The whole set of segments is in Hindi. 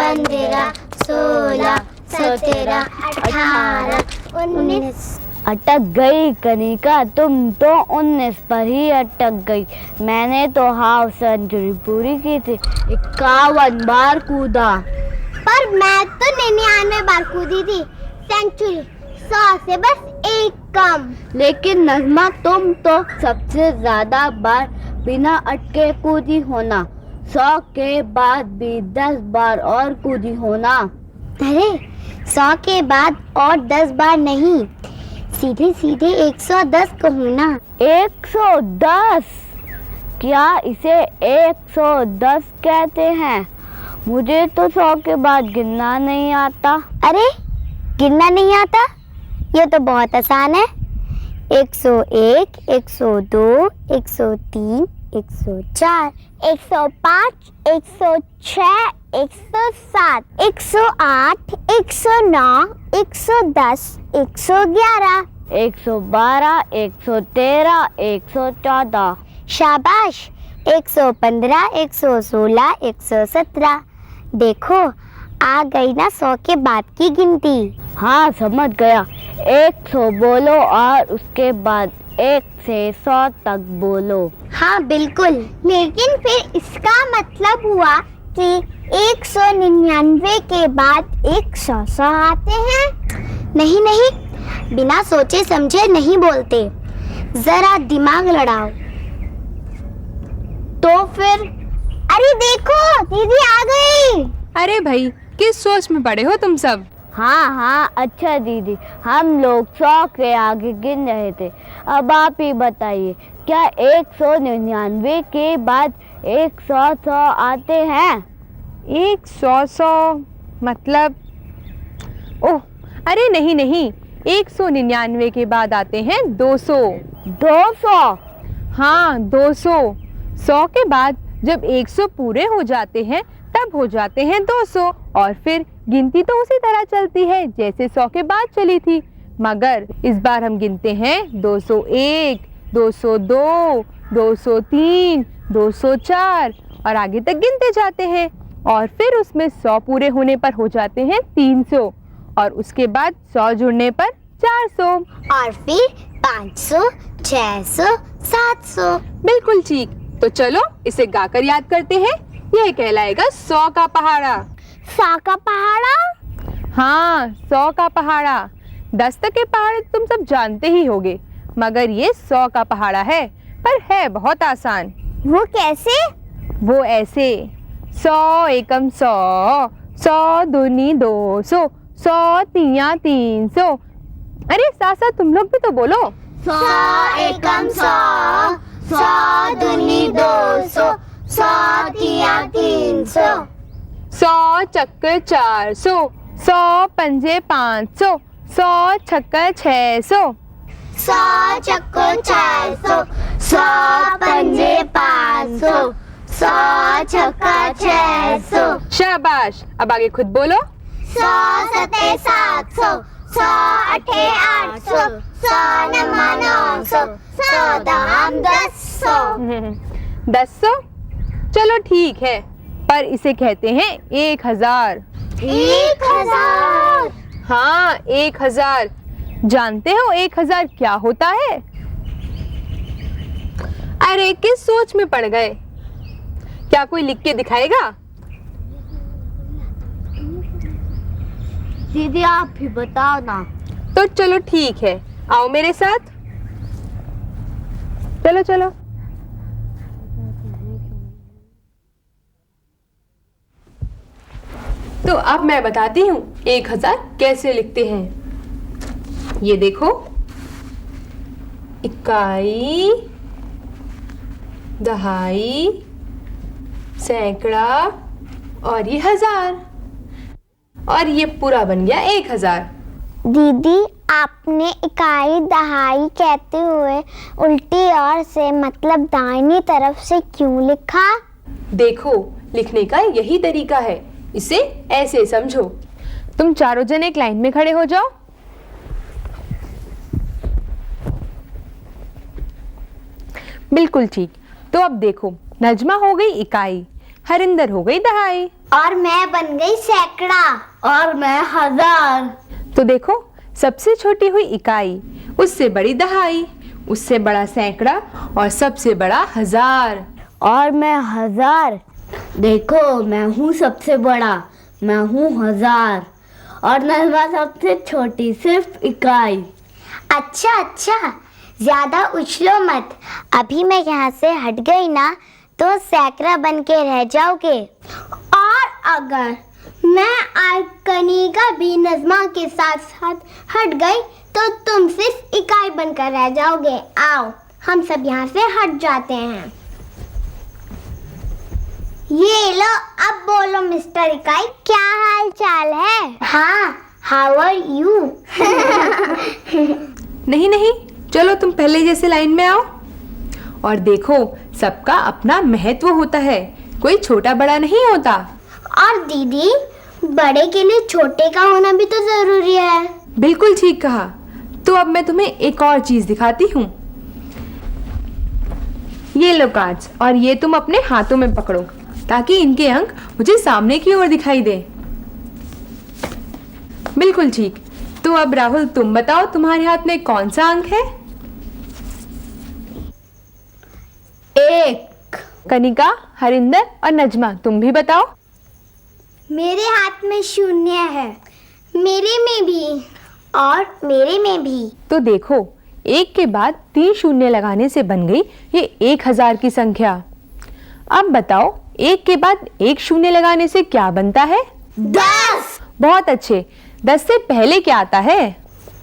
15, 16, 17, 18, 19। अटक गई कनिका, तुम तो 19 पर ही अटक गई। मैंने तो हाफ सेंचुरी पूरी की थी, 51 बार कूदा। पर मैं तो 99 बार कूदी थी। सेंचुरी 100 से बस एक कम। लेकिन नज़मा, तुम तो सबसे ज्यादा बार बिना अटके कूदी होना। 100 के बाद भी 10 बार और कूदी होना। अरे 100 के बाद और 10 बार नहीं, सीधे सीधे 110 कहूँ ना। 110? क्या इसे 110 कहते हैं? मुझे तो 100 के बाद गिनना नहीं आता। अरे गिनना नहीं आता? ये तो बहुत आसान है। 101, 102, 103, 104, 105, 106, 107, 108, 109, 110, 111, 112, 113, 114। शाबाश। 115, 116, 117। देखो आ गई ना 100 के बाद की गिनती। हाँ, समझ गया। 100 बोलो और उसके बाद 1 से 100 तक बोलो। हाँ बिल्कुल, लेकिन फिर इसका मतलब हुआ कि 199 के बाद 100 आते हैं। नहीं नहीं, बिना सोचे समझे नहीं बोलते, जरा दिमाग लड़ाओ। तो फिर? अरे देखो दीदी आ गई। अरे भाई, किस सोच में पड़े हो तुम सब? हाँ हाँ, अच्छा दीदी, हम लोग 100 के आगे गिन रहे थे। अब आप ही बताइए, क्या 199 के बाद 100 आते हैं? 100 मतलब? ओह, अरे नहीं नहीं, 199 के बाद आते हैं 200। 200? हाँ 200। 100 के बाद जब 100 पूरे हो जाते हैं तब हो जाते हैं 200, और फिर गिनती तो उसी तरह चलती है जैसे 100 के बाद चली थी, मगर इस बार हम गिनते हैं 201, 202, 203, 204 और आगे तक गिनते जाते हैं, और फिर उसमें 100 पूरे होने पर हो जाते हैं 300, और उसके बाद 100 जुड़ने पर 400, और फिर 500, 600, 700। बिल्कुल ठीक। तो चलो इसे गाकर याद करते हैं। यह कहलाएगा 100 का पहाड़ा। 100 का पहाड़ा? हाँ, 100 का पहाड़ा। 10 तक के पहाड़े तुम सब जानते ही होगे, मगर ये 100 का पहाड़ा है, पर है बहुत आसान। वो कैसे? वो ऐसे, 100 एकम 100, 100 दूनी 200, 100 तिया 300। अरे साथ साथ तुम लोग भी तो बोलो। 100 एकम 100, 100 दूनी 200, 100 तिया 300। 100 चक्कर 400, 100 पंजे 500, 100 छक्कर 600। 100 चक्को 400, 100 पंजे 500, 100 छक्का 600। शाबाश, अब आगे खुद बोलो। 100 सते 700, 100 अठे 800, 100 नमा 900, 100 दाम 1000। 1000? चलो ठीक है, पर इसे कहते हैं 1000। 1000? हाँ, 1000। जानते हो 1000 क्या होता है? अरे किस सोच में पड़ गए? क्या कोई लिख के दिखाएगा? दीदी आप ही बताओ ना। तो चलो ठीक है, आओ मेरे साथ। चलो चलो। तो अब मैं बताती हूँ 1000 कैसे लिखते हैं। ये देखो, इकाई, दहाई, सैकड़ा और ये 1000, और ये पूरा बन गया 1000। दीदी आपने इकाई दहाई कहते हुए उल्टी ओर से मतलब दाहिनी तरफ से क्यों लिखा? देखो, लिखने का यही तरीका है, इसे ऐसे समझो। तुम चारों जन एक लाइन में खड़े हो जाओ। बिल्कुल ठीक। तो अब देखो, नजमा हो गई इकाई, हरिंदर हो गई दहाई, और मैं बन गई सैकड़ा। और मैं 1000। तो देखो, सबसे छोटी हुई इकाई, उससे बड़ी दहाई, उससे बड़ा सैकड़ा और सबसे बड़ा 1000। और मैं 1000। देखो, मैं हूँ सबसे बड़ा, मैं हूँ 1000। और नजमा सबसे छोटी, सिर्फ इकाई। अच्छा, ज्यादा उछलो मत। अभी मैं यहाँ से हट गई ना तो सैकड़ा बन के रह जाओगे। और अगर मैं आज कनिका भी नज़मा के साथ साथ हट गई तो तुम सिर्फ इकाई बनकर रह जाओगे। आओ, हम सब यहाँ से हट जाते हैं। ये लो, अब बोलो मिस्टर इकाई, क्या हाल चाल है? हाँ, हाउ आर यू? नहीं, चलो तुम पहले जैसे लाइन में आओ। और देखो, सबका अपना महत्व होता है, कोई छोटा बड़ा नहीं होता। और दीदी, बड़े के लिए छोटे का होना भी तो जरूरी है। बिल्कुल ठीक कहा। तो अब मैं तुम्हें एक और चीज दिखाती हूँ। ये लो कांच, और ये तुम अपने हाथों में पकड़ो ताकि इनके अंक मुझे सामने की ओर दिखाई दे। बिल्कुल ठीक। तो अब राहुल, तुम बताओ तुम्हारे हाथ में कौन सा अंक है? 1। कनिका, हरिंदर और नजमा, तुम भी बताओ। मेरे हाथ में 0 है, मेरे में भी, और मेरे में भी। तो देखो, 1 के बाद 3 शून्य लगाने से बन गई ये 1000 की संख्या। अब बताओ, 1 के बाद 1 शून्य लगाने से क्या बनता है? 10। बहुत अच्छे। 10 से पहले क्या आता है?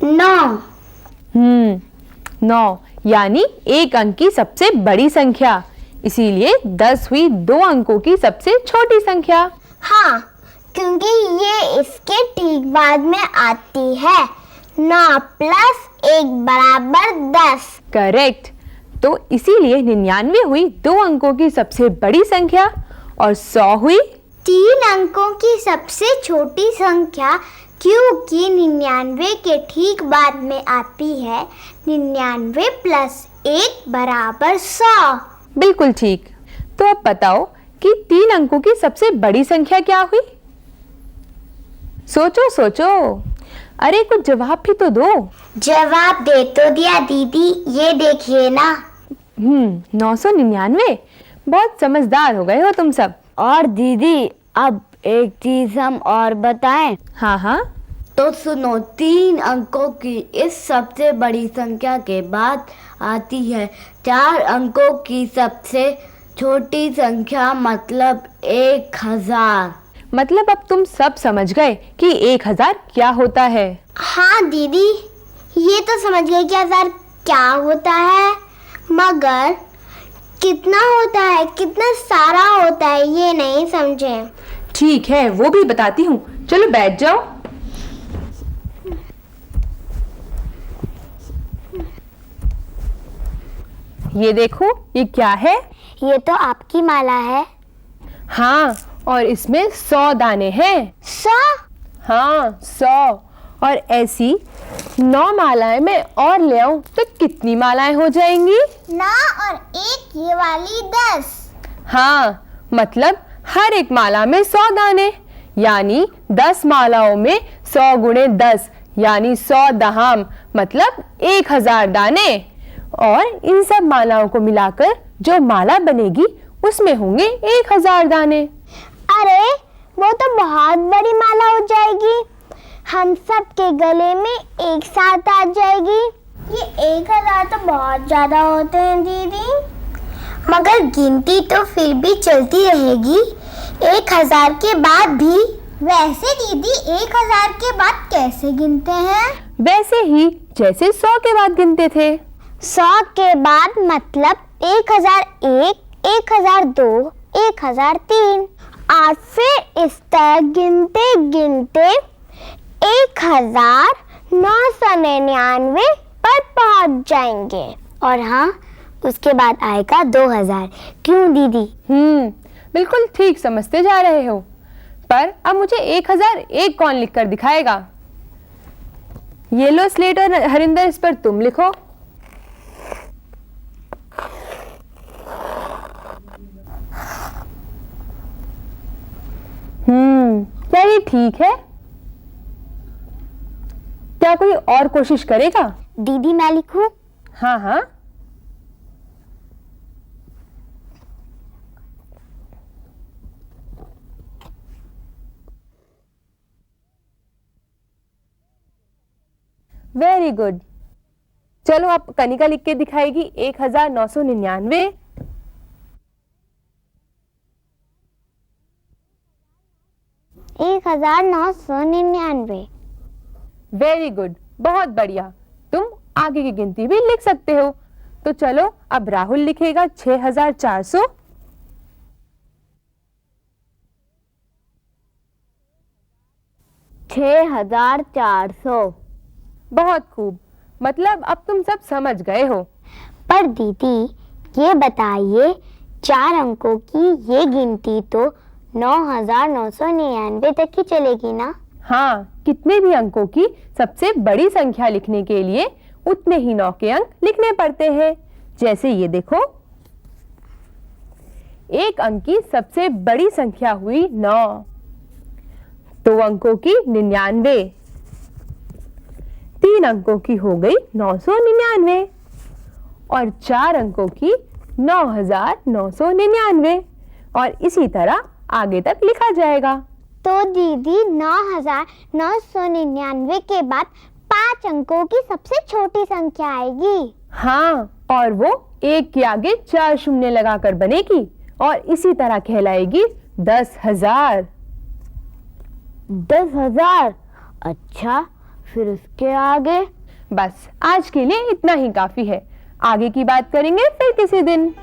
9। 9, यानी 1 अंक की सबसे बड़ी संख्या। इसीलिए 10 हुई 2 अंकों की सबसे छोटी संख्या। हाँ, क्योंकि ये इसके ठीक बाद में आती है। 9 प्लस 1 बराबर 10। करेक्ट। तो इसीलिए 99 हुई 2 अंकों की सबसे बड़ी संख्या और 100 हुई 3 अंकों की सबसे छोटी संख्या, क्योंकि 99 के ठीक बाद में आती है 99 प्लस 1 बराबर 100। बिल्कुल ठीक। तो अब बताओ कि 3 अंकों की सबसे बड़ी संख्या क्या हुई? सोचो। अरे कुछ जवाब भी तो दो। जवाब दे तो दिया दीदी, ये देखिए ना। 999। बहुत समझदार हो गए हो तुम सब। और दीदी, अब एक चीज हम और बताएं। हाँ। तो सुनो, 3 अंकों की इस सबसे बड़ी संख्या के बाद आती है 4 अंकों की सबसे छोटी संख्या, मतलब 1000। मतलब अब तुम सब समझ गए कि 1000 क्या होता है। हाँ दीदी, ये तो समझ गए कि 1000 क्या होता है, मगर कितना होता है, कितना सारा होता है, ये नहीं समझे। ठीक है, वो भी बताती हूँ। चलो बैठ जाओ। ये देखो, ये क्या है? ये तो आपकी माला है। हाँ, और इसमें 100 दाने हैं। 100? हाँ, 100। और ऐसी 9 मालाएं मैं और ले आऊं तो कितनी मालाएं हो जाएंगी? 9 और 1 ये वाली 10। हाँ, मतलब हर एक माला में 100 दाने, यानी 10 मालाओं में 100 गुणे 10, यानी 100 दहाम, मतलब 1000 दाने। और इन सब मालाओं को मिलाकर जो माला बनेगी उसमें होंगे 1000 दाने। अरे, वो तो बहुत बड़ी माला हो जाएगी, हम सब के गले में एक साथ आ जाएगी। ये 1000 तो बहुत ज्यादा होते हैं दीदी। मगर गिनती तो फिर भी चलती रहेगी 1000 के बाद भी। वैसे दीदी 1000 के बाद कैसे गिनते हैं? वैसे ही जैसे 100 के बाद गिनते थे। 100 के बाद मतलब 1001, 1002, 1003, और फिर इस तरह गिनते गिनते 1999 पर पहुंच जाएंगे। और हाँ, उसके बाद आएगा 2000। क्यों दीदी? बिल्कुल ठीक समझते जा रहे हो। पर अब मुझे 1001 कौन लिखकर दिखाएगा? ये लो स्लेट और हरिंदर, इस पर तुम लिखो। क्या ये ठीक है? क्या कोई और कोशिश करेगा? दीदी मैं लिखूं? हाँ हाँ। Very good. चलो अब कनिका लिख के दिखाएगी 1999। 1999। वेरी गुड, बहुत बढ़िया। तुम आगे की गिनती भी लिख सकते हो। तो चलो अब राहुल लिखेगा 6400। 6400। बहुत खूब, मतलब अब तुम सब समझ गए हो। पर दीदी ये बताइए, 4 अंकों की ये गिनती तो 9999 तक ही चलेगी ना? हाँ, कितने भी अंकों की सबसे बड़ी संख्या लिखने के लिए उतने ही 9 के अंक लिखने पड़ते हैं। जैसे ये देखो, एक अंक की सबसे बड़ी संख्या हुई 9, 2 अंकों की 99, 3 अंकों की हो गई 999 और 4 अंकों की 9999 और इसी तरह आगे तक लिखा जाएगा। तो दीदी 9999 के बाद 5 अंकों की सबसे छोटी संख्या आएगी। हाँ, और वो 1 के आगे 4 शून्य लगाकर बनेगी और इसी तरह कहलाएगी 10,000। 10,000। अच्छा, फिर उसके आगे? बस आज के लिए इतना ही काफी है। आगे की बात करेंगे फिर किसी दिन।